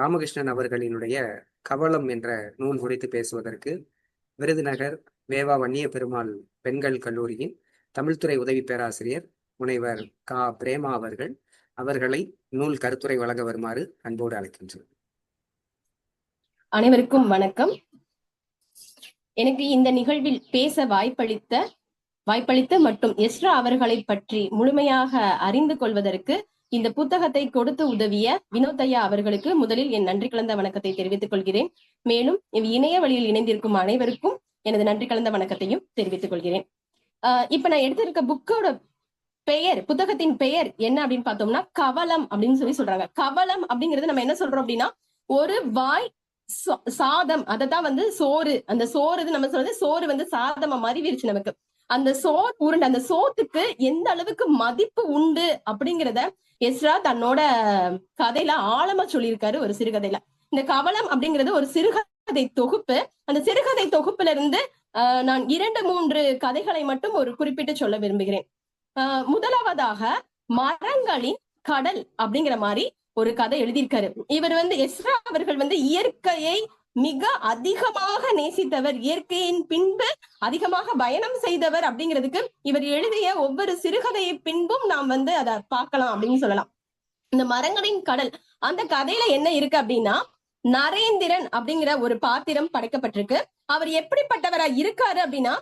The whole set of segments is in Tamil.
ராமகிருஷ்ணன் அவர்களினுடைய கவளம் என்ற நூல் குறித்து பேசுவதற்கு விருதுநகர் வேவா வன்னிய பெருமாள் பெண்கள் கல்லூரியின் தமிழ்துறை உதவி பேராசிரியர் முனைவர் பிரேமா அவர்களை நூல் கருத்துரை வழங்க வருமாறு அன்போடு அழைக்கின்றோம். அனைவருக்கும் வணக்கம். எனக்கு இந்த நிகழ்வில் பேச வாய்ப்பளித்த மற்றும் எஸ்ரா அவர்களை பற்றி முழுமையாக அறிந்து கொள்வதற்கு இந்த புத்தகத்தை கொடுத்து உதவிய வினோதையா அவர்களுக்கு முதலில் என் நன்றி கலந்த வணக்கத்தை தெரிவித்துக் கொள்கிறேன். மேலும் இணைய வழியில் இணைந்திருக்கும் அனைவருக்கும் எனது நன்றி கலந்த வணக்கத்தையும் தெரிவித்துக் கொள்கிறேன். இப்ப நான் எடுத்திருக்க புக்கோட புத்தகத்தின் பெயர் என்ன அப்படின்னு பார்த்தோம்னா கவளம் அப்படின்னு சொல்றாங்க. கவளம் அப்படிங்கிறது நம்ம என்ன சொல்றோம் அப்படின்னா ஒரு வாய் சாதம், அததான் வந்து சோறு. அந்த சோறு நம்ம சொல்றது சோறு வந்து சாதமா மறிவிருச்சு நமக்கு. அந்த சோறு உருண்டை, அந்த சோத்துக்கு எந்த அளவுக்கு மதிப்பு உண்டு அப்படிங்கிறத எஸ்ரா தன்னோட கதையில ஆழமா சொல்லியிருக்காரு ஒரு சிறுகதையில. இந்த கவளம் அப்படிங்கிறது ஒரு சிறுகதை தொகுப்பு. அந்த சிறுகதை தொகுப்புல இருந்து நான் 2-3 கதைகளை மட்டும் ஒரு குறிப்பிட்டு சொல்ல விரும்புகிறேன். முதலாவதாக மரங்களின் கடல் அப்படிங்கிற மாதிரி ஒரு கதை எழுதியிருக்காரு. இவர் வந்து எஸ்ரா அவர்கள் வந்து இயற்கையை மிக அதிகமாக நேசித்தவர், இயற்கையின் பின்பு அதிகமாக பயணம் செய்தவர் அப்படிங்கிறதுக்கு இவர் எழுதிய ஒவ்வொரு சிறுகதையை பின்பும் நாம் வந்து அதை பார்க்கலாம் அப்படின்னு சொல்லலாம். இந்த மரங்களின் கடல் அந்த கதையில என்ன இருக்கு அப்படின்னா நரேந்திரன் அப்படிங்கிற ஒரு பாத்திரம் படைக்கப்பட்டிருக்கு. அவர் எப்படிப்பட்டவரா இருக்காரு அப்படின்னா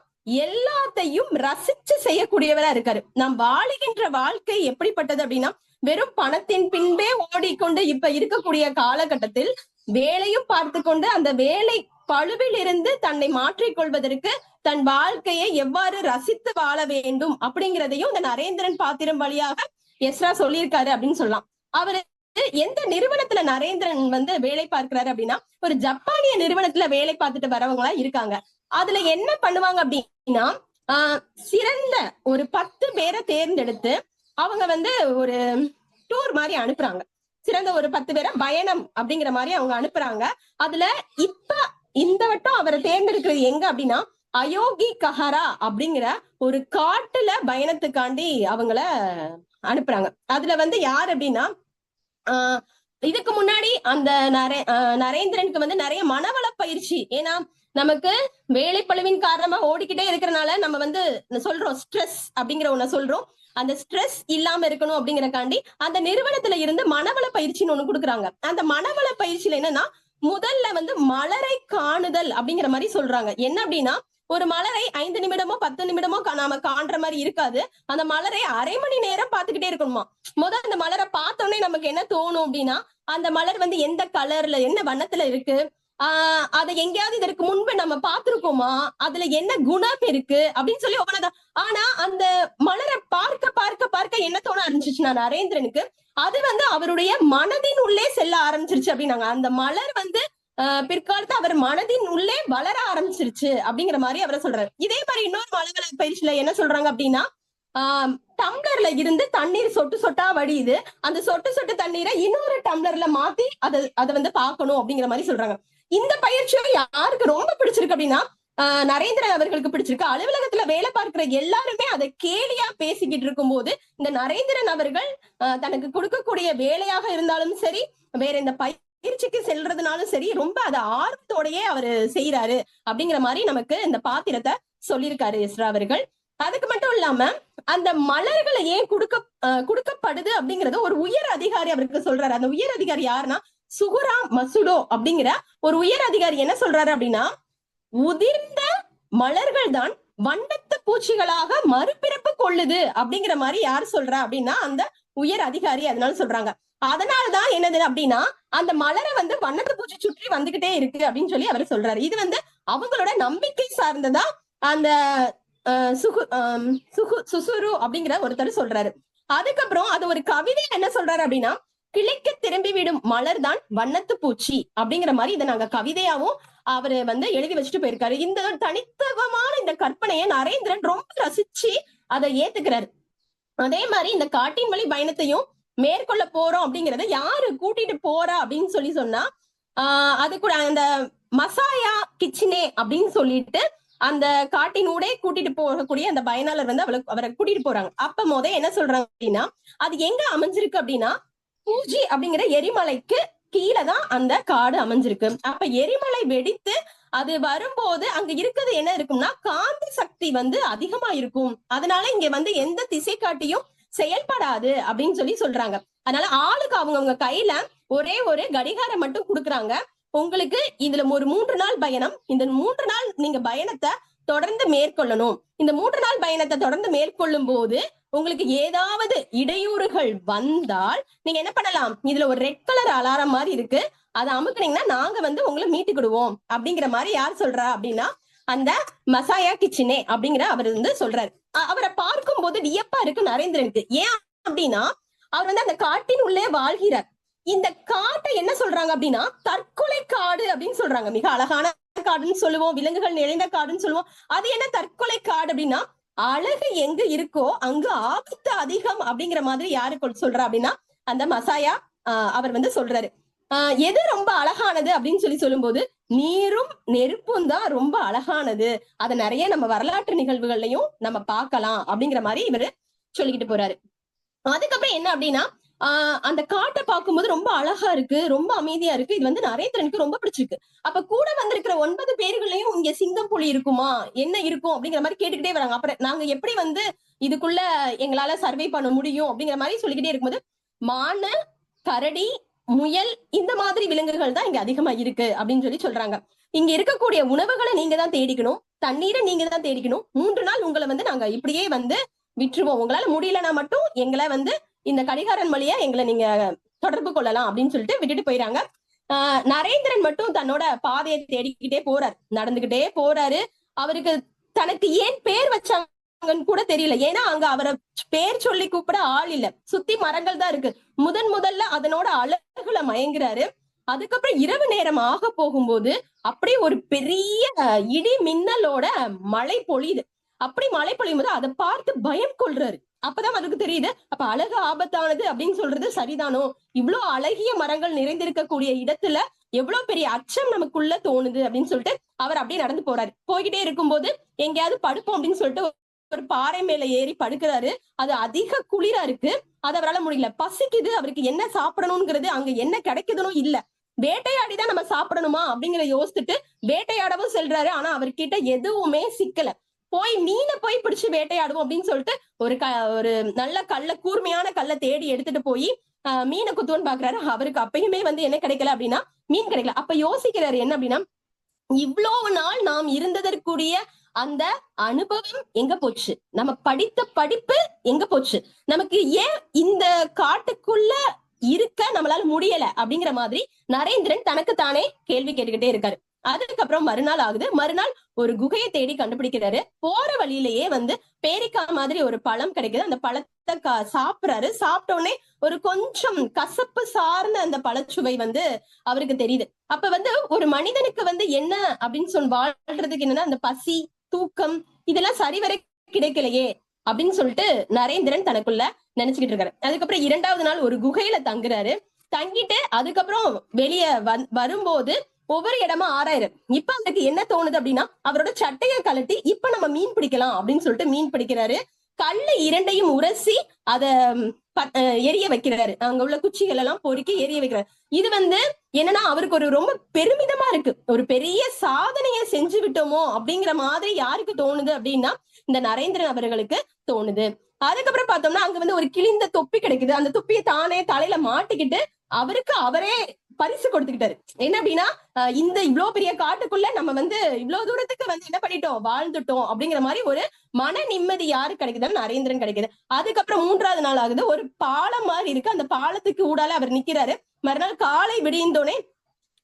எல்லாத்தையும் ரசிச்சு செய்யக்கூடியவரா இருக்காரு. நாம் வாழுகின்ற வாழ்க்கை எப்படிப்பட்டது அப்படின்னா வெறும் பணத்தின் பின்பே ஓடிக்கொண்டு இப்ப இருக்கக்கூடிய காலகட்டத்தில் வேலையும் பார்த்து கொண்டு அந்த வேலை பழுவில் இருந்து தன்னை மாற்றிக்கொள்வதற்கு தன் வாழ்க்கையை எவ்வாறு ரசித்து வாழ வேண்டும் அப்படிங்கிறதையும் இந்த நரேந்திரன் பாத்திரம் வழியாக எஸ்ரா சொல்லியிருக்காரு அப்படின்னு சொல்லலாம். அவரு எந்த நிறுவனத்துல நரேந்திரன் வந்து வேலை பார்க்கிறாரு அப்படின்னா ஒரு ஜப்பானிய நிறுவனத்துல வேலை பார்த்துட்டு வரவங்களா இருக்காங்க. அதுல என்ன பண்ணுவாங்க அப்படின்னா சிறந்த ஒரு 10 பேரை தேர்ந்தெடுத்து அவங்க வந்து ஒரு டூர் மாதிரி அனுப்புறாங்க. சிறந்த ஒரு 10 பேரை பயணம் அப்படிங்கிற மாதிரி அவங்க அனுப்புறாங்க. அதுல இப்ப இந்த வட்டம் அவரை தேர்ந்தெடுக்கிறது எங்க அப்படின்னா அயோகி கஹரா அப்படிங்கிற ஒரு காட்டுல பயணத்துக்காண்டி அவங்கள அனுப்புறாங்க. அதுல வந்து யார் அப்படின்னா இதுக்கு முன்னாடி அந்த நரேந்திரனுக்கு வந்து நிறைய மனவள பயிற்சி, ஏன்னா நமக்கு வேலைப்பளுவின் காரணமா ஓடிக்கிட்டே இருக்கிறனால நம்ம வந்து சொல்றோம் ஸ்ட்ரெஸ் அப்படிங்கிற ஒண்ணு சொல்றோம். அந்த ஸ்ட்ரெஸ் இல்லாம இருக்கணும் அப்படிங்கறக்காண்டி அந்த நிறுவனத்துல இருந்து மனவள பயிற்சின்னு ஒண்ணு கொடுக்குறாங்க. அந்த மனவள பயிற்சியில என்னன்னா முதல்ல வந்து மலரை காணுதல் அப்படிங்கிற மாதிரி சொல்றாங்க. என்ன அப்படின்னா ஒரு மலரை 5 நிமிடமோ 10 நிமிடமோ நாம காண்ற மாதிரி இருக்காது. அந்த மலரை அரை மணி நேரம் பார்த்துக்கிட்டே இருக்கணுமா. அந்த மலரை பார்த்தோன்னே நமக்கு என்ன தோணும் அப்படின்னா அந்த மலர் வந்து எந்த கலர்ல என்ன வண்ணத்துல இருக்கு, அதை எங்கேயாவது இதற்கு முன்பு நம்ம பார்த்திருக்கோமா, அதுல என்ன குணம் இருக்கு அப்படின்னு சொல்லி ஒவ்வொரு. ஆனா அந்த மலரை பார்க்க பார்க்க பார்க்க என்ன தோண ஆரம்பிச்சிச்சுன்னா நரேந்திரனுக்கு அது வந்து அவருடைய மனதின் உள்ளே செல்ல ஆரம்பிச்சிருச்சு அப்படின்னாங்க. அந்த மலர் வந்து பிற்காலத்து அவர் மனதின் உள்ளே வளர ஆரம்பிச்சிருச்சு அப்படிங்கிற மாதிரி அவரை சொல்றாரு. இதே மாதிரி இன்னொரு மலவள பயிற்சியில என்ன சொல்றாங்க அப்படின்னா டம்ளர்ல இருந்து தண்ணீர் சொட்டு சொட்டா வடியுது. அந்த சொட்டு சொட்டு தண்ணீரை இன்னொரு டம்ளர்ல மாத்தி அதை வந்து பார்க்கணும் அப்படிங்கிற மாதிரி சொல்றாங்க. இந்த பயிற்சியும் யாருக்கு ரொம்ப பிடிச்சிருக்கு அப்படின்னா நரேந்திரன் அவர்களுக்கு பிடிச்சிருக்கு. அலுவலகத்துல வேலை பார்க்கிற எல்லாருமே அதை கேலியா பேசிக்கிட்டு இருக்கும் போது இந்த நரேந்திரன் அவர்கள் தனக்கு கொடுக்கக்கூடிய வேலையாக இருந்தாலும் சரி வேற இந்த பயிற்சிக்கு செல்றதுனாலும் சரி ரொம்ப அதை ஆர்வத்தோடயே அவரு செய்யறாரு அப்படிங்கிற மாதிரி நமக்கு இந்த பாத்திரத்தை சொல்லியிருக்காரு எஸ்ரா அவர்கள். அதுக்கு மட்டும் இல்லாம அந்த மலர்களை ஏன் கொடுக்கப்படுது அப்படிங்கறது ஒரு உயர் அதிகாரி அவருக்கு சொல்றாரு. அந்த உயர் அதிகாரி யாருன்னா சுகுரா மசுடோ அப்படிங்கிற ஒரு உயர் அதிகாரி என்ன சொல்றாரு அப்படின்னா உதிர்ந்த மலர்கள் தான் வண்ணத்து பூச்சிகளாக மறுபிறப்பு கொள்ளுது அப்படிங்கிற மாதிரி யார் சொல்றா அப்படின்னா அந்த உயர் அதிகாரி அதனால சொல்றாங்க. அதனாலதான் என்னது அப்படின்னா அந்த மலரை வந்து வண்ணத்து பூச்சி சுற்றி வந்துகிட்டே இருக்கு அப்படின்னு சொல்லி அவர் சொல்றாரு. இது வந்து அவங்களோட நம்பிக்கை சார்ந்ததா அந்த சுசுரு அப்படிங்கிற ஒருத்தர் சொல்றாரு. அதுக்கப்புறம் அது ஒரு கவிதை என்ன சொல்றாரு அப்படின்னா கிளைக்க திரும்பி விடும் மலர் தான் வண்ணத்து பூச்சி அப்படிங்கிற மாதிரி இதை நாங்க கவிதையாவும் அவரு வந்து எழுதி வச்சுட்டு போயிருக்காரு. இந்த தனித்துவமான இந்த கற்பனையை நரேந்திரன் ரொம்ப ரசிச்சு அதை ஏத்துக்கிறாரு. அதே மாதிரி இந்த காட்டின் வழி பயணத்தையும் மேற்கொள்ள போறோம் அப்படிங்கறத யாரு கூட்டிட்டு போறா அப்படின்னு சொன்னா அது கூட அந்த மசாயா கிச்சினே அப்படின்னு சொல்லிட்டு அந்த காட்டினூடே கூட்டிட்டு போகக்கூடிய அந்த பயனாளர் வந்து அவரை கூட்டிட்டு போறாங்க. அப்ப என்ன சொல்றாங்க அப்படின்னா அது எங்க அமைஞ்சிருக்கு அப்படின்னா பூஜி அப்படிங்கிற எரிமலைக்கு கீழதான் அந்த காடு அமைஞ்சிருக்கு. அப்ப எரிமலை வெடித்து அது வரும்போது அங்க இருக்கிறது என்ன இருக்கும்னா காந்த சக்தி வந்து அதிகமா இருக்கும். அதனால இங்க வந்து எந்த திசை காட்டியும் செயல்படாது அப்படின்னு சொல்றாங்க. அதனால ஆளுக்கு அவங்கவுங்க கையில ஒரே ஒரு கடிகாரம் மட்டும் கொடுக்குறாங்க. உங்களுக்கு இதுல ஒரு 3 நாள் பயணம். இந்த 3 நாள் நீங்க பயணத்தை தொடர்ந்து மேற்கொள்ளணும். இந்த 3 நாள் பயணத்தை தொடர்ந்து மேற்கொள்ளும் போது உங்களுக்கு ஏதாவது இடையூறுகள் வந்தால் நீங்க என்ன பண்ணலாம், இதுல ஒரு ரெட் கலர் அலாரம் மாதிரி இருக்கு, அதை அமுக்குனீங்கன்னா நாங்க வந்து உங்களை மீட்டுக்கிடுவோம் அப்படிங்கிற மாதிரி யார் சொல்றா அப்படின்னா அந்த மசாயா கிச்சினே அப்படிங்கிற அவர் வந்து சொல்றாரு. அவரை பார்க்கும் போது வியப்பா இருக்கு நரேந்திரனுக்கு. ஏன் அப்படின்னா அவர் வந்து அந்த காட்டின் உள்ளே வாழ்கிறார். இந்த காட்டை என்ன சொல்றாங்க அப்படின்னா தற்கொலை காடு அப்படின்னு சொல்றாங்க. மிக அழகான காடுன்னு சொல்லுவோம், விலங்குகள் நிறைந்த காடுன்னு சொல்லுவோம். அது என்ன தற்கொலை காடு அப்படின்னா அழகு எங்க இருக்கோ அங்கு ஆபத்து அதிகம் அப்படிங்கிற மாதிரி யாரு சொல்றா அப்படின்னா அந்த மசாயா அவர் வந்து சொல்றாரு. எது ரொம்ப அழகானது அப்படின்னு சொல்லும்போது நீரும் நெருப்பும் தான் ரொம்ப அழகானது. அதை நிறைய நம்ம வரலாற்று நிகழ்வுகள்லையும் நம்ம பார்க்கலாம் அப்படிங்கிற மாதிரி இவரு சொல்லிக்கிட்டு போறாரு. அதுக்கப்புறம் என்ன அப்படின்னா அந்த காட்டை பார்க்கும்போது ரொம்ப அழகா இருக்கு, ரொம்ப அமைதியா இருக்கு. இது வந்து நரேந்திரனுக்கு ரொம்ப பிடிச்சிருக்கு. அப்ப கூட வந்திருக்கிற 9 பேர்களையும் இங்க சிங்கம் புலி இருக்குமா, என்ன இருக்கும் அப்படிங்கிற மாதிரி கேட்டுக்கிட்டே வராங்க. அப்புறம் நாங்க எப்படி வந்து இதுக்குள்ள எங்களால சர்வே பண்ண முடியும் அப்படிங்கிற மாதிரி சொல்லிக்கிட்டே இருக்கும்போது மானு, கரடி, முயல் இந்த மாதிரி விலங்குகள் தான் இங்க அதிகமா இருக்கு அப்படின்னு சொல்றாங்க. இங்க இருக்கக்கூடிய உணவுகளை நீங்க தான் தேடிக்கணும், தண்ணீரை நீங்க தான் தேடிக்கணும். 3 நாள் உங்களை வந்து நாங்க இப்படியே வந்து விட்டுருவோம். உங்களால முடியலன்னா மட்டும் எங்களை வந்து இந்த கடிகாரன் வழியா எங்களை நீங்க தொடர்பு கொள்ளலாம் அப்படின்னு சொல்லிட்டு விட்டுட்டு போயிறாங்க. நரேந்திரன் மட்டும் தன்னோட பாதையை தேடிக்கிட்டே போறாரு, நடந்துகிட்டே போறாரு. அவருக்கு தனக்கு ஏன் பேர் வச்சாங்கன்னு கூட தெரியல. ஏன்னா அங்க அவரை பேர் சொல்லி கூப்பிட ஆள் இல்ல, சுத்தி மரங்கள் தான் இருக்கு. முதல்ல அதனோட அழகுல மயங்குறாரு. அதுக்கப்புறம் இரவு நேரம் ஆக போகும்போது அப்படியே ஒரு பெரிய இடி மின்னலோட மழை பொழியுது. அப்படி மழை பொழியும் போது அதை பார்த்து பயம் கொள்றாரு. அப்பதான் அவருக்கு தெரியுது, அப்ப அழகு ஆபத்தானது அப்படின்னு சொல்றது சரிதானோ, இவ்வளவு அழகிய மரங்கள் நிறைந்திருக்கக்கூடிய இடத்துல எவ்வளவு பெரிய அச்சம் நமக்குள்ள தோணுது அப்படின்னு சொல்லிட்டு அவர் அப்படியே நடந்து போறாரு. போய்கிட்டே இருக்கும்போது எங்கேயாவது படுப்போம் அப்படின்னு சொல்லிட்டு ஒரு பாறை மேல ஏறி படுக்கிறாரு. அது அதிக குளிரா இருக்கு, அது அவரால் முடியல. பசிக்குது, அவருக்கு என்ன சாப்பிடணும்ங்கிறது அங்க என்ன கிடைக்குதுன்னு இல்ல. வேட்டையாடிதான் நம்ம சாப்பிடணுமா அப்படிங்கிற யோசிச்சுட்டு வேட்டையாடவும் செல்றாரு. ஆனா அவர்கிட்ட எதுவுமே சிக்கல. போய் மீனை போய் பிடிச்சு வேட்டையாடுவோம் அப்படின்னு சொல்லிட்டு ஒரு நல்ல கல்ல, கூர்மையான கல்லை தேடி எடுத்துட்டு போய் மீனை குத்துவன்னு பாக்குறாரு. அவருக்கு அப்பயுமே வந்து என்ன கிடைக்கல அப்படின்னா மீன் கிடைக்கல. அப்ப யோசிக்கிறாரு என்ன அப்படின்னா இவ்வளவு நாள் நாம் இருந்ததற்குரிய அந்த அனுபவம் எங்க போச்சு, நம்ம படித்த படிப்பு எங்க போச்சு, நமக்கு ஏன் இந்த காட்டுக்குள்ள இருக்க நம்மளால முடியல அப்படிங்கிற மாதிரி நரேந்திரன் தனக்கு தானே கேள்வி கேட்டுக்கிட்டே இருக்காரு. அதுக்கப்புறம் மறுநாள் ஆகுது. மறுநாள் ஒரு குகையை தேடி கண்டுபிடிக்கிறாரு. போற வழியிலேயே வந்து பேரிக்கா மாதிரி ஒரு பழம் கிடைக்குது. அந்த பழத்தை சாப்பிடுறாரு. சாப்பிட்ட உடனே ஒரு கொஞ்சம் கசப்பு சார்ந்த அந்த பழச்சுவை வந்து அவருக்கு தெரியுது. அப்ப வந்து ஒரு மனிதனுக்கு வந்து என்ன அப்படின்னு வாழ்றதுக்கு என்னன்னா அந்த பசி, தூக்கம் இதெல்லாம் சரிவர கிடைக்கலையே அப்படின்னு சொல்லிட்டு நரேந்திரன் தனக்குள்ள நினைச்சுக்கிட்டு இருக்காரு. அதுக்கப்புறம் 2வது நாள் ஒரு குகையில தங்குறாரு. தங்கிட்டு அதுக்கப்புறம் வெளியே வரும்போது ஒவ்வொரு இடமா ஆராயிரு. இப்ப அவருக்கு என்ன தோணுது அப்படின்னா அவரோட சட்டையை கழட்டி இப்ப நம்ம மீன் பிடிக்கலாம் அப்படின்னு சொல்லிட்டு மீன் பிடிக்கிறாரு. கல்லு 2ஐயும் உரசி அதை எரிய வைக்கிறாரு. அங்க உள்ள குச்சிகள் எல்லாம் பொறுக்கி எரிய வைக்கிறாரு. இது வந்து என்னன்னா அவருக்கு ஒரு ரொம்ப பெருமிதமா இருக்கு, ஒரு பெரிய சாதனையை செஞ்சு விட்டோமோ அப்படிங்கிற மாதிரி யாருக்கு தோணுது அப்படின்னா இந்த நரேந்திரன் அவர்களுக்கு தோணுது. அதுக்கப்புறம் பார்த்தோம்னா அங்க வந்து ஒரு கிழிந்த தொப்பி கிடைக்குது. அந்த தொப்பியை தானே தலையில மாட்டிக்கிட்டு அவருக்கு அவரே பரிசு கொடுத்துக்கிட்டாரு. என்ன அப்படின்னா இந்த இவ்வளவு பெரிய காட்டுக்குள்ள நம்ம வந்து இவ்வளவு தூரத்துக்கு வந்து என்ன பண்ணிட்டோம், வாழ்ந்துட்டோம் அப்படிங்கிற மாதிரி ஒரு மன நிம்மதி யாரு கிடைக்குதுன்னு நரேந்திரன் கிடைக்குது. அதுக்கப்புறம் 3வது நாள் ஆகுது. ஒரு பாலம் மாதிரி இருக்கு, அந்த பாலத்துக்கு ஊடால அவர் நிக்கிறாரு. மறுநாள் காலை விடிந்தோடனே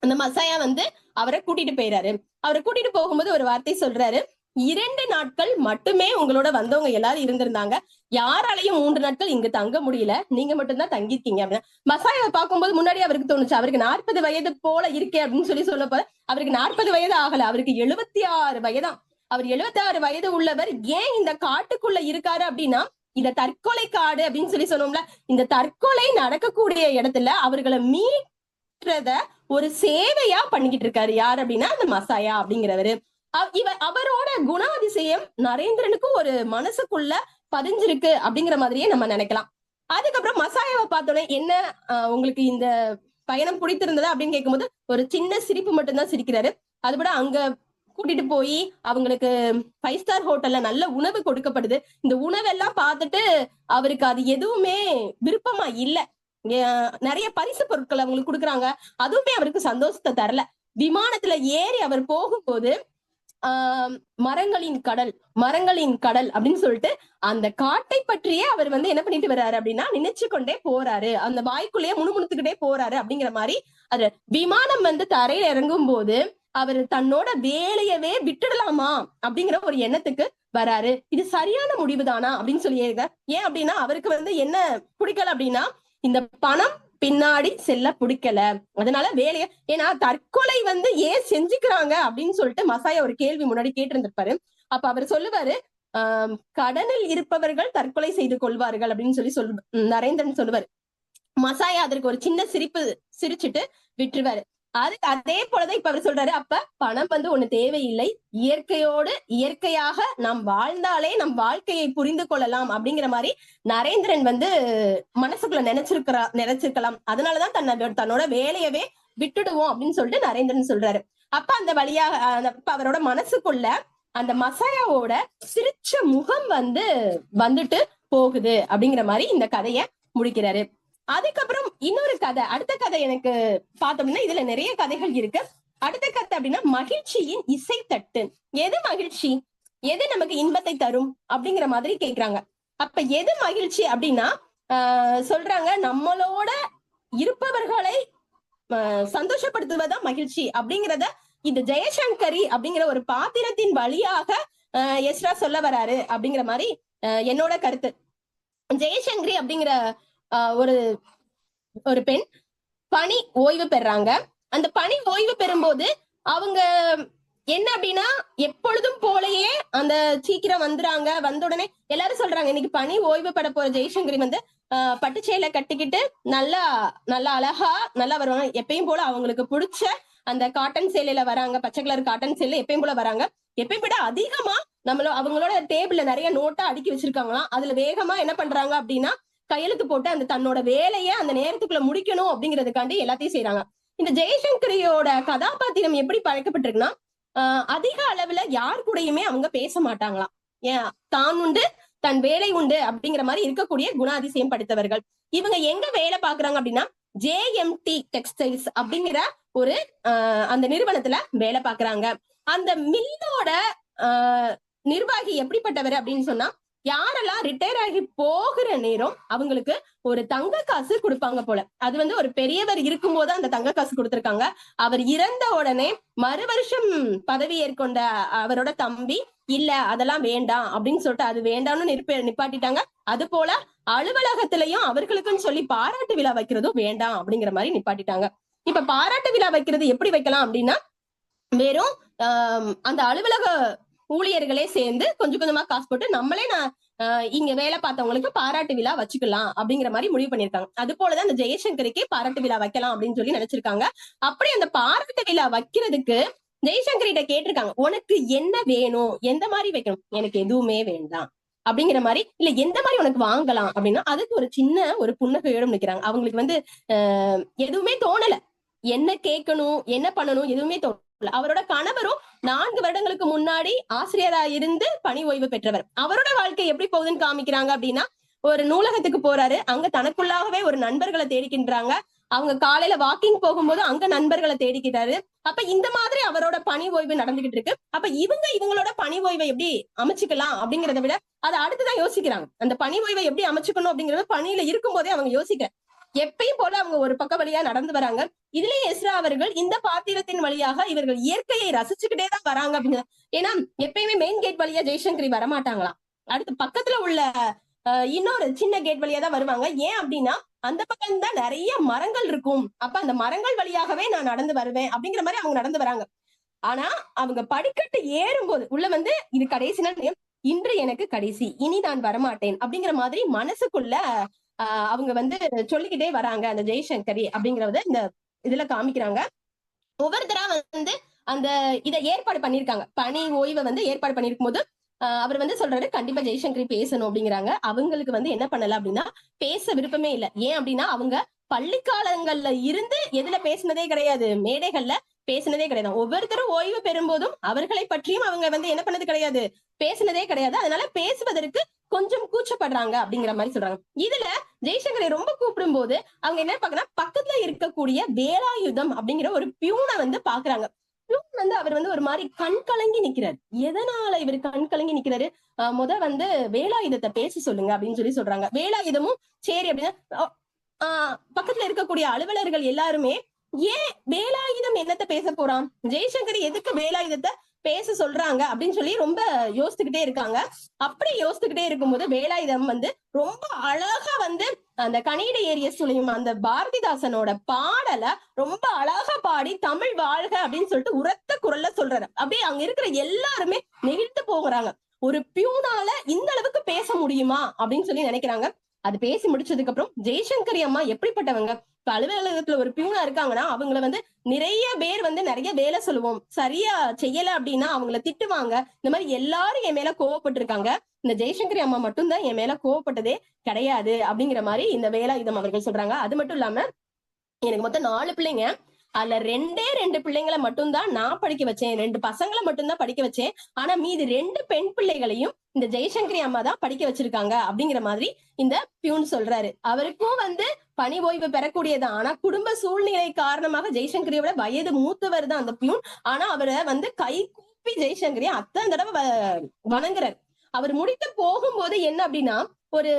அந்த மசாயா வந்து அவரை கூட்டிட்டு போயிறாரு. அவரை கூட்டிட்டு போகும்போது ஒரு வார்த்தை சொல்றாரு, 2 நாட்கள் மட்டுமே உங்களோட வந்தவங்க எல்லாரும் இருந்திருந்தாங்க, யாராலையும் 3 நாட்கள் இங்க தங்க முடியல, நீங்க மட்டும்தான் தங்கிருக்கீங்க அப்படின்னு. மசாயாவை பார்க்கும்போது முன்னாடி அவருக்கு தோணுச்சு அவருக்கு 40 வயது போல இருக்கே அப்படின்னு சொல்ல போற அவருக்கு 40 வயது ஆகல, அவருக்கு 76 வயதாம். அவர் 76 வயது உள்ளவர். ஏன் இந்த காட்டுக்குள்ள இருக்காரு அப்படின்னா இந்த தற்கொலை காடு அப்படின்னு சொன்னோம்ல, இந்த தற்கொலை நடக்கக்கூடிய இடத்துல அவர்களை மீட்றத ஒரு சேவையா பண்ணிக்கிட்டு இருக்காரு. யார் அப்படின்னா அந்த மசாயா அப்படிங்கிறவரு. அவரோட குணாதிசயம் நரேந்திரனுக்கும் ஒரு மனசுக்குள்ள பதிஞ்சிருக்கு அப்படிங்கிற மாதிரியே நம்ம நினைக்கலாம். அதுக்கப்புறம் மசாயாவை பார்த்தோன்னே என்ன உங்களுக்கு இந்த பயணம் பிடித்திருந்ததா அப்படின்னு கேட்கும்போது ஒரு சின்ன சிரிப்பு மட்டும்தான் சிரிக்கிறாரு. அதுபட அங்க கூட்டிட்டு போய் அவங்களுக்கு 5 ஸ்டார் ஹோட்டல்ல நல்ல உணவு கொடுக்கப்படுது. இந்த உணவெல்லாம் பார்த்துட்டு அவருக்கு அது எதுவுமே விருப்பமா இல்ல. நிறைய பரிசு பொருட்கள் அவங்களுக்கு கொடுக்குறாங்க. அதுவுமே அவருக்கு சந்தோஷத்தை தரல. விமானத்துல ஏறி அவர் போகும்போது மரங்களின் கடல் மரங்களின் கடல் அப்படின்னு சொல்லிட்டு அந்த காட்டை பற்றியே அவர் வந்து என்ன பண்ணிட்டு வர்றாரு அப்படின்னா நினைச்சு கொண்டே போறாரு. அந்த வாய்க்குள்ளேயே முணுமுணுத்துக்கிட்டே போறாரு அப்படிங்கிற மாதிரி. அது விமானம் வந்து தரையில இறங்கும் போது அவர் தன்னோட வேலையவே விட்டுடலாமா அப்படிங்கிற ஒரு எண்ணத்துக்கு வராரு. இது சரியான முடிவுதானா அப்படின்னு சொல்லி ஏன் அப்படின்னா அவருக்கு வந்து என்ன பிடிக்கல அப்படின்னா இந்த பணம் பின்னாடி செல்ல பிடிக்கல. அதனால வேலைய ஏன்னா தற்கொலை வந்து ஏன் செஞ்சுக்கிறாங்க அப்படின்னு சொல்லிட்டு மசாயா ஒரு கேள்வி முன்னாடி கேட்டு இருந்திருப்பாரு. அப்ப அவர் சொல்லுவாரு, கடனில் இருப்பவர்கள் தற்கொலை செய்து கொள்வார்கள் அப்படின்னு சொல்லி நரேந்திரன் சொல்லுவாரு. மசாயா அதற்கு ஒரு சின்ன சிரிப்பு சிரிச்சுட்டு விட்டுருவாரு. அதே போலதான் இப்ப அவர் சொல்றாரு, அப்ப பணம் வந்து ஒண்ணு தேவையில்லை, இயற்கையோடு இயற்கையாக நாம் வாழ்ந்தாலே நம் வாழ்க்கையை புரிந்து கொள்ளலாம் அப்படிங்கிற மாதிரி நரேந்திரன் வந்து மனசுக்குள்ள நினைச்சிருக்கலாம். அதனாலதான் தன்னோட வேலையவே விட்டுடுவோம் அப்படின்னு சொல்லிட்டு நரேந்திரன் சொல்றாரு. அப்ப அந்த வழியாக அவரோட மனசுக்குள்ள அந்த மசாயாவோட சிரிச்ச முகம் வந்துட்டு போகுது அப்படிங்கிற மாதிரி இந்த கதைய முடிக்கிறாரு. அதுக்கப்புறம் இன்னொரு கதை, அடுத்த கதை எனக்கு பார்த்தோம்னா இதுல நிறைய கதைகள் இருக்கு. அடுத்த கதை அப்படின்னா மகிழ்ச்சியின் இசைத்தட்டு. எது மகிழ்ச்சி, எது நமக்கு இன்பத்தை தரும் அப்படிங்கிற மாதிரி கேக்குறாங்க. அப்ப எது மகிழ்ச்சி அப்படின்னா சொல்றாங்க, நம்மளோட இருப்பவர்களை சந்தோஷப்படுத்துவதான் மகிழ்ச்சி அப்படிங்கிறத இந்த ஜெயசங்கரி அப்படிங்கிற ஒரு பாத்திரத்தின் வழியாக எஸ்ரா சொல்ல வராரு அப்படிங்கிற மாதிரி என்னோட கருத்து. ஜெயசங்கரி அப்படிங்கிற ஒரு பெண் பணி ஓய்வு பெறாங்க. அந்த பணி ஓய்வு பெறும்போது அவங்க என்ன அப்படின்னா எப்பொழுதும் போலயே அந்த சீக்கிரம் வந்துறாங்க. வந்த உடனே எல்லாரும் சொல்றாங்க, இன்னைக்கு பணி ஓய்வு பெற போற ஜெயசங்கரி வந்து பட்டுச்சேலை கட்டிக்கிட்டு நல்லா அழகா நல்லா வருவாங்க. எப்பயும் போல அவங்களுக்கு பிடிச்ச அந்த காட்டன் சேலையில வராங்க, பச்சை கலர் காட்டன் சேலை எப்பயும் போல வராங்க. எப்பயும் விட அதிகமா அவங்களோட டேபிள்ல நிறைய நோட்டா அடுக்கி வச்சிருக்காங்களாம். அதுல வேகமா என்ன பண்றாங்க அப்படின்னா கையெழுத்து போட்டு அந்த தன்னோட வேலையை அந்த நேரத்துக்குள்ள முடிக்கணும் அப்படிங்கிறதுக்காண்டி எல்லாத்தையும் செய்யறாங்க. இந்த ஜெயசங்கரியோட கதாபாத்திரம் எப்படி படைக்கப்பட்டிருக்குன்னா அதிக அளவுல யார் கூடயுமே அவங்க பேச மாட்டாங்களாம். ஏன் தான் உண்டு தன் வேலை உண்டு அப்படிங்கிற மாதிரி இருக்கக்கூடிய குணாதிசயம் படைத்தவர்கள். இவங்க எங்க வேலை பாக்குறாங்க அப்படின்னா JMT டெக்ஸ்டைல்ஸ் அப்படிங்கிற ஒரு அந்த நிறுவனத்துல வேலை பாக்குறாங்க. அந்த மில்லோட நிர்வாகி எப்படிப்பட்டவர் அப்படின்னு சொன்னா யாரெல்லாம் ரிட்டையர் ஆகி போகிற நேரம் அவங்களுக்கு ஒரு தங்க காசு கொடுப்பாங்க போல. அது வந்து ஒரு பெரியவர் இருக்கும் போது அந்த தங்க காசு கொடுத்திருக்காங்க. அவர் இறந்த உடனே மறு வருஷம் பதவி ஏற்கொண்ட அவரோட தம்பி இல்ல அதெல்லாம் வேண்டாம் அப்படின்னு சொல்லிட்டு அது வேண்டாம்னு நிப்பாட்டிட்டாங்க. அது போல அலுவலகத்திலையும் அவர்களுக்குன்னு சொல்லி பாராட்டு விழா வைக்கிறதும் வேண்டாம் அப்படிங்கிற மாதிரி நிப்பாட்டிட்டாங்க. இப்ப பாராட்டு விழா வைக்கிறது எப்படி வைக்கலாம் அப்படின்னா வெறும் அந்த அலுவலக ஊழியர்களே சேர்ந்து கொஞ்சம் கொஞ்சமா காசு போட்டு நம்மளே இங்க வேலை பார்த்தவங்களுக்கு பாராட்டு விழா வச்சுக்கலாம் அப்படிங்கிற மாதிரி முடிவு பண்ணிருக்காங்க. அது போலதான் அந்த ஜெயசங்கரிக்கு பாராட்டு விழா வைக்கலாம் அப்படின்னு சொல்லி நினைச்சிருக்காங்க. அப்படி அந்த பாராட்டு விழா வைக்கிறதுக்கு ஜெயசங்கரிட்ட கேட்டிருக்காங்க, உனக்கு என்ன வேணும், எந்த மாதிரி வைக்கணும். எனக்கு எதுவுமே வேண்டாம் அப்படிங்கிற மாதிரி. இல்ல எந்த மாதிரி உனக்கு வாங்கலாம் அப்படின்னா அதுக்கு ஒரு சின்ன ஒரு புன்னகையோட நிக்கிறாங்க. அவங்களுக்கு வந்து எதுவுமே தோணல, என்ன கேட்கணும் என்ன பண்ணணும் எதுவுமே தோணல. அவரோட கணவரும் 4 வருடங்களுக்கு முன்னாடி ஆசிரியரா இருந்து பணி ஓய்வு பெற்றவர். அவரோட வாழ்க்கை எப்படி போகுதுன்னு காமிக்கிறாங்க அப்படின்னா ஒரு நூலகத்துக்கு போறாரு, அங்க தனக்குள்ளாகவே ஒரு நண்பர்களை தேடிக்கின்றாங்க. அவங்க காலையில வாக்கிங் போகும்போது அங்க நண்பர்களை தேடிக்கிட்டாரு. அப்ப இந்த மாதிரி அவரோட பணி ஓய்வு நடந்துகிட்டு இருக்கு. அப்ப இவங்களோட பணி ஓய்வை எப்படி அமைச்சுக்கலாம் அப்படிங்கிறத விட அதை அடுத்துதான் யோசிக்கிறாங்க. அந்த பணி ஓய்வை எப்படி அமைச்சுக்கணும் அப்படிங்கறத பணியில இருக்கும் போதே அவங்க யோசிக்கிறாங்க. எப்பயும் போல அவங்க ஒரு பக்க வழியா நடந்து வராங்க. இதுலயே எஸ்ரா அவர்கள் இந்த பாத்திரத்தின் வழியாக இவர்கள் இயற்கையை ரசிச்சுக்கிட்டே தான் வராங்க அப்படிங்கிற. ஏன்னா எப்பயுமே மெயின் கேட் வழியா ஜெயசங்கரி வரமாட்டாங்களாம். அடுத்து பக்கத்துல உள்ள இன்னொரு சின்ன கேட் வழியா தான் வருவாங்க. ஏன் அப்படின்னா அந்த பக்கம் தான் நிறைய மரங்கள் இருக்கும். அப்ப அந்த மரங்கள் வழியாகவே நான் நடந்து வருவேன் அப்படிங்கிற மாதிரி அவங்க நடந்து வராங்க. ஆனா அவங்க படிக்கட்டு ஏறும்போது உள்ள வந்து இது கடைசி நாள், இன்று எனக்கு கடைசி, இனி நான் வரமாட்டேன் அப்படிங்கிற மாதிரி மனசுக்குள்ள அவங்க வந்து சொல்லிக்கிட்டே வராங்க அந்த ஜெயசங்கரி அப்படிங்கறத இந்த இதுல காமிக்கிறாங்க. ஒவ்வொருத்தரா வந்து அந்த இதை ஏற்பாடு பண்ணிருக்காங்க. பணி ஓய்வை வந்து ஏற்பாடு பண்ணிருக்கும் போது அவர் வந்து சொல்றாரு, கண்டிப்பா ஜெயசங்கரி பேசணும் அப்படிங்கிறாங்க. அவங்களுக்கு வந்து என்ன பண்ணல அப்படின்னா பேச விருப்பமே இல்லை. ஏன் அப்படின்னா அவங்க பள்ளிக்காலங்கள்ல இருந்து எதுல பேசினதே கிடையாது, மேடைகள்ல பேசினதே கிடையாது. ஒவ்வொருத்தரும் ஓய்வு பெறும்போதும் அவர்களை பற்றியும் அவங்க வந்து என்ன பண்ணது கிடையாது, பேசினதே கிடையாது. அதனால பேசுவதற்கு கொஞ்சம் கூச்சப்படுறாங்க அப்படிங்கிற மாதிரி சொல்றாங்க. இதுல ஜெய்சங்கரை ரொம்ப கூப்பிடும் போது அவங்க என்ன பாக்குறாங்க, பக்கத்துல இருக்கக்கூடிய வேலாயுதம் அப்படிங்கிற ஒரு பியூனை வந்து பாக்குறாங்க. பியூன் வந்து அவர் வந்து ஒரு மாதிரி கண் கலங்கி நிக்கிறாரு. எதனால இவர் கண் கலங்கி நிக்கிறாரு? வந்து வேலாயுதத்தை பேச சொல்லுங்க அப்படின்னு சொல்றாங்க. வேலாயுதமும் சரி அப்படின்னா பக்கத்துல இருக்கக்கூடிய அலுவலர்கள் எல்லாருமே ஏன் வேலாயுதம் என்னத்த பேச போறான், ஜெய்சங்கர் எதுக்கு வேலாயுதத்தை பேச சொல்றாங்க அப்படின்னு சொல்லி ரொம்ப யோசிச்சுக்கிட்டே இருக்காங்க. அப்படி யோசிச்சுக்கிட்டே இருக்கும்போது வேலாயுதம் வந்து ரொம்ப அழகா வந்து அந்த கணித ஏரிய சுழியும் அந்த பாரதிதாசனோட பாடலை ரொம்ப அழகா பாடி தமிழ் வாழ்க அப்படின்னு சொல்லிட்டு உரத்த குரல்ல சொல்றாரு. அப்படியே அங்க இருக்கிற எல்லாருமே நெகிழ்ந்து போகிறாங்க. ஒரு பியூனால இந்த அளவுக்கு பேச முடியுமா அப்படின்னு சொல்லி நினைக்கிறாங்க. அது பேசி முடிச்சதுக்கு அப்புறம் ஜெய்சங்கரி அம்மா எப்படிப்பட்டவங்க, அலுவலகத்துல ஒரு பியூனா இருக்காங்கன்னா அவங்கள வந்து நிறைய பேர் வந்து நிறைய வேலை சொல்லுவோம், சரியா செய்யல அப்படின்னா அவங்கள திட்டுவாங்க. இந்த மாதிரி எல்லாரும் என் மேல கோவப்பட்டு இருக்காங்க, இந்த ஜெய்சங்கரி அம்மா மட்டும்தான் என் மேல கோவப்பட்டதே கிடையாது அப்படிங்கிற மாதிரி இந்த வேலாயுதம் அவர்கள் சொல்றாங்க. அது மட்டும் இல்லாம எனக்கு மொத்தம் 4 பிள்ளைங்க, அதுல 2 பிள்ளைங்களை மட்டும்தான் நான் படிக்க வச்சேன், 2 பசங்களை மட்டும்தான் படிக்க வச்சேன். ஆனா மீதி 2 பெண் பிள்ளைகளையும் இந்த ஜெய்சங்கரி அம்மா தான் படிக்க வச்சிருக்காங்க அப்படிங்கிற மாதிரி இந்த பியூன் சொல்றாரு. அவருக்கும் வந்து பணி ஓய்வு பெறக்கூடியதான். ஆனா குடும்ப சூழ்நிலை காரணமாக ஜெய்சங்கரியோட வயது மூத்தவர் தான் அந்த பியூன். ஆனா அவரை வந்து கை கூப்பி ஜெய்சங்கரி அத்தனை தடவை வணங்குறாரு. அவர் முடித்து போகும்போது என்ன அப்படின்னா ஒரு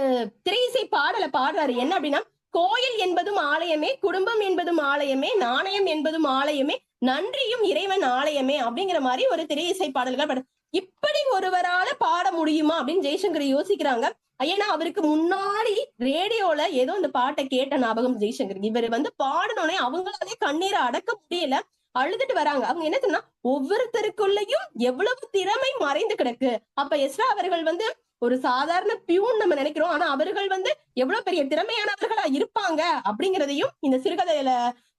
திரையிசை பாடலை பாடுறாரு. என்ன அப்படின்னா, கோயில் என்பதும் ஆலயமே, குடும்பம் என்பதும் ஆலயமே, நாணயம் என்பதும் ஆலயமே, நன்றியும் இறைவன் ஆலயமே அப்படிங்கிற மாதிரி ஒரு திரையிசை பாடல்கள். இப்படி ஒருவரால பாட முடியுமா அப்படின்னு ஜெய்சங்கர் யோசிக்கிறாங்க. ஏன்னா அவருக்கு முன்னாடி ரேடியோல ஏதோ இந்த பாட்டை கேட்ட ஞாபகம் ஜெய்சங்கர். இவர் வந்து பாடணும்னே அவங்களாலே கண்ணீரை அடக்க முடியல, அழுதுட்டு வராங்க. அவங்க என்ன சொன்னா, ஒவ்வொருத்தருக்குள்ளயும் எவ்வளவு திறமை மறைந்து கிடக்கு. அப்ப எஸ்ரா அவர்கள் வந்து ஒரு சாதாரண பியூன் நம்ம நினைக்கிறோம், ஆனா அவர்கள் வந்து எவ்வளவு பெரிய திறமையானவர்களா இருப்பாங்க அப்படிங்கிறதையும் இந்த சிறுகதையில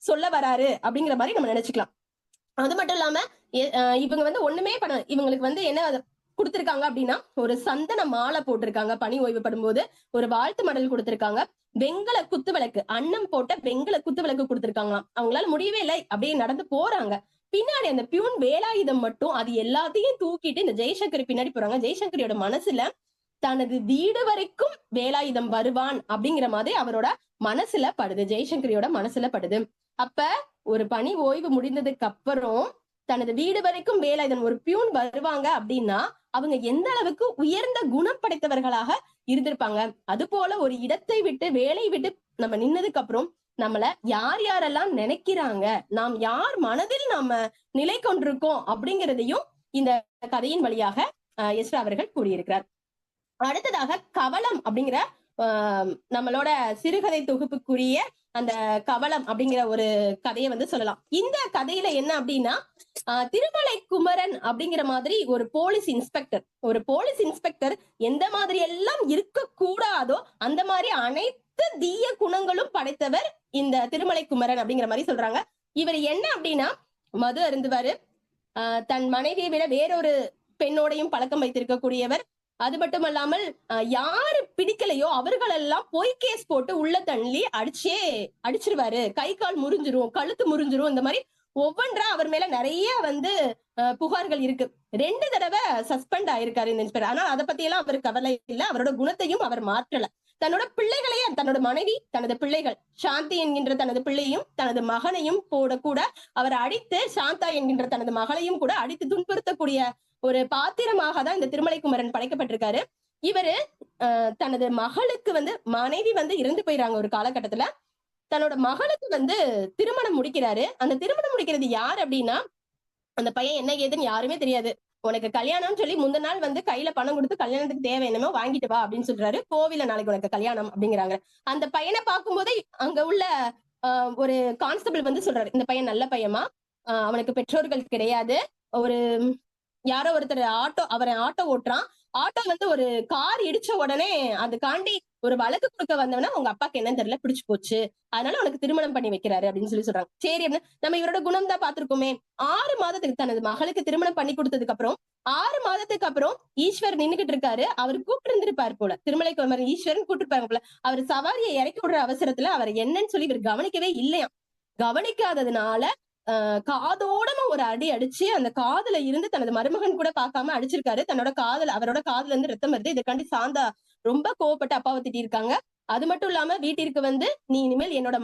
சொல்ல வராரு அப்படிங்கிற மாதிரி நம்ம நினைச்சுக்கலாம். அது மட்டும் இல்லாம இவங்க வந்து ஒண்ணுமே பண்ண, இவங்களுக்கு வந்து என்ன கொடுத்திருக்காங்க அப்படின்னா ஒரு சந்தன மாலை போட்டிருக்காங்க. பணி ஓய்வு படும்போது ஒரு வாழ்த்து மடல் கொடுத்திருக்காங்க. வெங்கல குத்து விளக்கு, அன்னம் போட்ட வெங்கல குத்து விளக்கு கொடுத்திருக்காங்களாம். அவங்களால முடியவே இல்லை, அப்படியே நடந்து போறாங்க. பின்னாடி அந்த பியூன் வேலாயுதம் மட்டும் அது எல்லாத்தையும் தூக்கிட்டு இந்த ஜெய்சங்கர் பின்னாடி போறாங்க. ஜெய்சங்கரியோட மனசுல தனது வீடு வரைக்கும் வேலாயுதம் வருவான் அப்படிங்கிற மாதிரி அவரோட மனசுல படுது, ஜெய்சங்கரியோட மனசுல படுது. அப்ப ஒரு பணி ஓய்வு முடிந்ததுக்கு அப்புறம் தனது வீடு வரைக்கும் வேலாயுதம் ஒரு பியூன் வருவாங்க அப்படின்னா அவங்க எந்த அளவுக்கு உயர்ந்த குணம் படைத்தவர்களாக இருந்திருப்பாங்க. அது போல ஒரு இடத்தை விட்டு வேலை விட்டு நம்ம நின்னதுக்கு அப்புறம் நம்மள யார் யாரெல்லாம் நினைக்கிறாங்க, நாம் யார் மனதில் நாம நிலை கொண்டிருக்கோம் அப்படிங்கிறதையும் இந்த கதையின் வழியாக எஸ்ரா அவர்கள் கூறியிருக்கிறார். அடுத்ததாக கவலம் அப்படிங்கிற நம்மளோட சிறுகதை தொகுப்புக்குரிய அந்த கவலம் அப்படிங்கிற ஒரு கதையை வந்து சொல்லலாம். இந்த கதையில என்ன அப்படின்னா, திருமலை குமரன் அப்படிங்கிற மாதிரி ஒரு போலீஸ் இன்ஸ்பெக்டர் எந்த மாதிரி எல்லாம் இருக்க கூடாதோ அந்த மாதிரி அனைத்து தீய குணங்களும் படைத்தவர் இந்த திருமலை குமரன் அப்படிங்கிற மாதிரி சொல்றாங்க. இவர் என்ன அப்படின்னா மது அருந்துவாரு, தன் மனைவியை விட வேறொரு பெண்ணோடையும் பழக்கம் வைத்திருக்கக்கூடியவர். அது மட்டுமல்லாமல் யாரு பிடிக்கலையோ அவர்களெல்லாம் பொய் கேஸ் போட்டு உள்ள தள்ளி அடிச்சிருவாரு, கை கால் முறிஞ்சிரும், கழுத்து முறிஞ்சிரும். இந்த மாதிரி ஒவ்வொன்றா அவர் மேல நிறைய வந்து புகார்கள் இருக்கு. 2 தடவை சஸ்பெண்ட் ஆயிருக்காரு இந்த இன்ஸ்பெக்டர். ஆனா அதை பத்தி எல்லாம் அவருக்கு கவலை இல்லை. அவரோட குணத்தையும் அவர் மாற்றல. தன்னோட பிள்ளைகளையே, தன்னோட மனைவி, தனது பிள்ளைகள், சாந்தி என்கின்ற தனது பிள்ளையும் தனது மகனையும் கூட அவர் அடித்து, சாந்தா என்கின்ற தனது மகளையும் கூட அடித்து துன்புறுத்தக்கூடிய ஒரு பாத்திரமாக தான் இந்த திருமலை குமரன் படைக்கப்பட்டிருக்காரு. இவரு தனது மகளுக்கு வந்து மனைவி வந்து இறந்து போயிறாங்க ஒரு காலகட்டத்துல. தன்னோட மகளுக்கு வந்து திருமணம் முடிக்கிறாரு. அந்த திருமணம் முடிக்கிறது யார் அப்படின்னா, அந்த பையன் என்ன ஏதுன்னு யாருமே தெரியாது. உனக்கு கல்யாணம்னு சொல்லி முந்தின நாள் வந்து கையில பணம் கொடுத்து கல்யாணத்துக்கு தேவை என்னமோ வாங்கிட்டு வா அப்படின்னு சொல்றாரு. கோவில நாளைக்கு உனக்கு கல்யாணம் அப்படிங்கிறாங்க. அந்த பையனை பார்க்கும் போதே அங்க உள்ள ஒரு கான்ஸ்டபிள் வந்து சொல்றாரு, இந்த பையன் நல்ல பையமா, அவனுக்கு பெற்றோர்கள் கிடையாது, ஒரு யாரோ ஒருத்தர் அவரை ஆட்டோ ஓட்டுறான், ஆட்டோ வந்து ஒரு கார் இடிச்ச உடனே அதுக்காண்டி ஒரு வழக்கு கொடுக்க வந்தவனா உங்க அப்பாக்கு என்னன்னு தெரியல பிடிச்சு போச்சு, அதனால உனக்கு திருமணம் பண்ணி வைக்கிறாரு அப்படின்னு சொல்லி சொல்றாங்க. சரி அப்படின்னு நம்ம இவரோட குணம் தான் பார்த்திருக்கோமே. 6 மாதத்துக்கு தனது மகளுக்கு திருமணம் பண்ணி கொடுத்ததுக்கு அப்புறம் 6 மாதத்துக்கு அப்புறம் ஈஸ்வர் நின்னுகிட்டு இருக்காரு. அவர் கூப்பிட்டு இருந்திருப்பாரு போல, திருமலைக்கு ஒரு மாதிரி ஈஸ்வரன் கூப்பிட்டுருப்பாங்க போல. அவர் சவாரியை இறக்கி விடுற அவசரத்துல அவர் என்னன்னு சொல்லி இவர் கவனிக்கவே இல்லையாம். கவனிக்காததுனால காதோடமா ஒரு அடி அடிச்சு அந்த காதுல இருந்து தனது மருமகன் கூட பார்க்காம அடிச்சிருக்காரு. அவரோட காதுல இருந்து ரத்தம் வருது. இதுக்காண்டி சாந்தா ரொம்ப கோவப்பட்டு அப்பாவை திட்டிருக்காங்க. அது மட்டும் இல்லாம வீட்டிற்கு வந்து நீ இனிமேல் என்னோட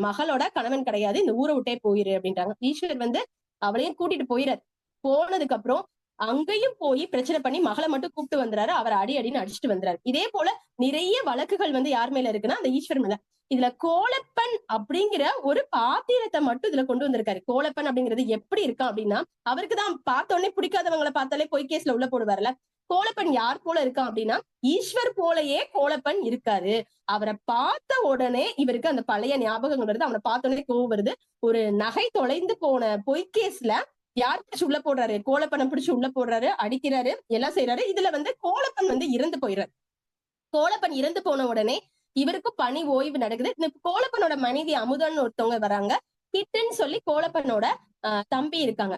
மகளோட கணவன் கிடையாது, இந்த ஊரை விட்டே போயிரு அப்படின்றாங்க. ஈஸ்வர் வந்து அவளையும் கூட்டிட்டு போயிறாரு. போனதுக்கு அப்புறம் அங்கேயும் போய் பிரச்சனை பண்ணி மகளை மட்டும் கூப்பிட்டு வந்துறாரு. அவர் அடி அடின்னு அடிச்சுட்டு வந்துறாரு. இதே போல நிறைய வழக்குகள் வந்து யார் மேல இருக்குன்னா அந்த ஈஸ்வர் மேல. இதுல கோலப்பன் அப்படிங்கிற ஒரு பாத்திரத்தை மட்டும் இதுல கொண்டு வந்திருக்காரு. கோலப்பன் அப்படிங்கிறது எப்படி இருக்கான் அப்படின்னா, அவருக்குதான் பார்த்த உடனே பிடிக்காதவங்களை பார்த்தாலே பொய் கேஸ்ல உள்ள போடுவார்ல. கோலப்பன் யார் போல இருக்கான் அப்படின்னா, ஈஸ்வர் போலயே கோலப்பன் இருக்காரு. அவரை பார்த்த உடனே இவருக்கு அந்த பழைய ஞாபகம் வருது. அவனை பார்த்த உடனே கோவம் வருது. ஒரு நகை தொலைந்து போன பொய் கேஸ்ல யார் பிடிச்சு உள்ள போடுறாரு, கோலப்பனை பிடிச்சு உள்ள போடுறாரு, அடிக்கிறாரு, எல்லாம் செய்யறாரு. இதுல வந்து கோலப்பன் வந்து இறந்து போயிடுறாரு. கோலப்பன் இறந்து போன உடனே இவருக்கும் பணி ஓய்வு நடக்குது. இந்த கோலப்பனோட மனைவி அமுதான்னு ஒருத்தவங்க வராங்க. கிட்டுன்னு சொல்லி கோலப்பனோட தம்பி இருக்காங்க.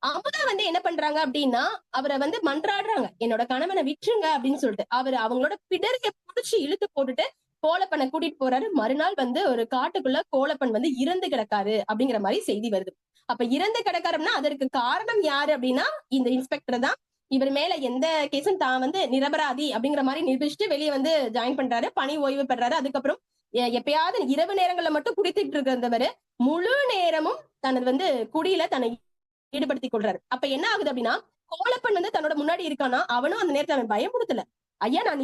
அமுதா வந்து என்ன பண்றாங்க அப்படின்னா, அவரை வந்து மன்றாடுறாங்க, என்னோட கணவனை விட்டுருங்க அப்படின்னு சொல்லிட்டு. அவங்களோட பிடரிய புடிச்சு இழுத்து போட்டுட்டு கோலப்பனை கூட்டிட்டு போறாரு. மறுநாள் வந்து ஒரு காட்டுக்குள்ள கோலப்பன் வந்து இறந்து கிடக்காரு அப்படிங்கிற மாதிரி செய்தி வருது. அப்ப இறந்து கிடக்காருன்னா அதற்கு காரணம் யாரு அப்படின்னா இந்த இன்ஸ்பெக்டர் தான். இவர் மேல எந்த கேஸும் தான் வந்து நிரபராதி அப்படிங்கிற மாதிரி நிரூபிச்சுட்டு வெளியே வந்து ஜாயின் பண்றாரு, பணி ஓய்வு பெறாரு. அதுக்கப்புறம் எப்பயாவது இரவு நேரங்கள்ல மட்டும் குடித்துட்டு இருக்கிறவரு முழு நேரமும் தனது வந்து குடியில தன்னை ஈடுபடுத்திக் கொள்றாரு. அப்ப என்ன ஆகுது அப்படின்னா, கோலப்பன் வந்து தன்னோட முன்னாடி இருக்கானா, அவனும் அந்த நேரத்தை அவன் பயமுறுத்தல. ஐயா நான்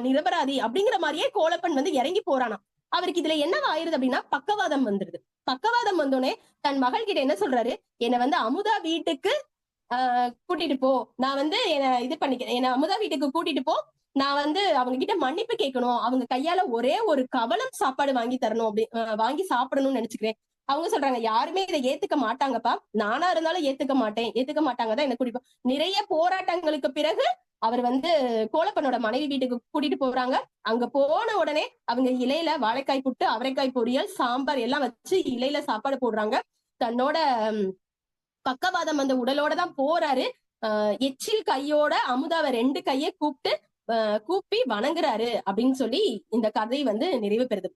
நிரபராதி அப்படிங்கிற மாதிரியே கோலப்பன் வந்து இறங்கி போறானா. அவருக்கு இதுல என்ன ஆயிருது அப்படின்னா பக்கவாதம் வந்துருது. பக்கவாதம் வந்தோடனே தன் மகள் கிட்ட என்ன சொல்றாரு, என்னை வந்து அமுதா வீட்டுக்கு கூட்டிட்டு போ, நான் வந்து என்ன இது பண்ணிக்கிறேன், என்ன அமுதா வீட்டுக்கு கூட்டிட்டு போ, நான் வந்து அவங்க கிட்ட மன்னிப்பு கேட்கணும், அவங்க கையால ஒரே ஒரு கவலம் சாப்பாடு வாங்கி தரணும், அப்படி வாங்கி சாப்பிடணும்னு நினைச்சுக்கிறேன். அவங்க சொல்றாங்க யாருமே இதை ஏத்துக்க மாட்டாங்கப்பா, நானா இருந்தாலும் ஏத்துக்க மாட்டாங்கதான் என்ன குடிப்போம். நிறைய போராட்டங்களுக்கு பிறகு அவர் வந்து கோலப்பனோட மனைவி வீட்டுக்கு கூட்டிட்டு போறாங்க. அங்க போன உடனே அவங்க இலையில வாழைக்காய் புட்டு, அவரைக்காய் பொரியல், சாம்பார் எல்லாம் வச்சு இலையில சாப்பாடு போடுறாங்க. தன்னோட பக்கவாதம் அந்த உடலோட தான் போறாரு. எச்சில் கையோட அமுதாவை 2 கையை கூப்பி வணங்குறாரு அப்படின்னு சொல்லி இந்த கதை வந்து நிறைவு பெறுது.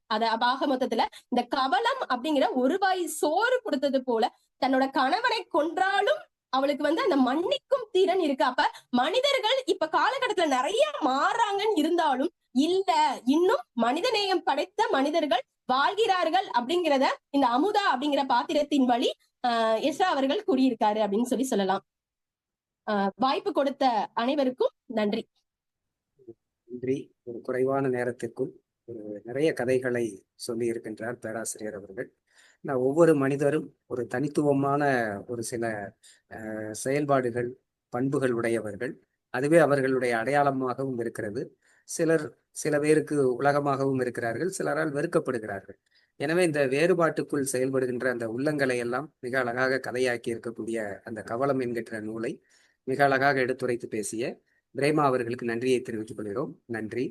ஆக மொத்தத்துல இந்த கவலம் அப்படிங்கிற ஒரு வாய் சோறு கொடுத்தது போல தன்னோட கணவனை கொன்றாலும் அவளுக்கு வந்து அந்த மன்னிக்கும் திறன் இருக்கு. அப்ப மனிதர்கள் இப்ப காலகட்டத்துல நிறைய மாறாங்கன்னு இருந்தாலும் இல்ல, இன்னும் மனிதநேயம் படைத்த மனிதர்கள் வாழ்கிறார்கள் அப்படிங்கிறத இந்த அமுதா அப்படிங்கிற பாத்திரத்தின் வழி எஸ்ரா அவர்கள் கூறியிருக்காரு அப்படின்னு சொல்லலாம். வாய்ப்பு கொடுத்த அனைவருக்கும் நன்றி. நன்றி. ஒரு குறைவான நேரத்திற்குள் நிறைய கதைகளை சொல்லி இருக்கின்றார் பேராசிரியர் அவர்கள். ஒவ்வொரு மனிதரும் ஒரு தனித்துவமான ஒரு சில செயல்பாடுகள், பண்புகள் உடையவர்கள். அதுவே அவர்களுடைய அடையாளமாகவும் இருக்கிறது. சில பேருக்கு உலகமாகவும் இருக்கிறார்கள், சிலரால் வெறுக்கப்படுகிறார்கள். எனவே இந்த வேறுபாட்டுக்குள் செயல்படுகின்ற அந்த உள்ளங்களை எல்லாம் மிக அழகாக கதையாக்கி இருக்கக்கூடிய அந்த கவலம் என்கின்ற நூலை மிக அழகாக எடுத்துரைத்து பேசிய பிரேமா அவர்களுக்கு நன்றியை தெரிவித்துக் கொள்கிறோம். நன்றி.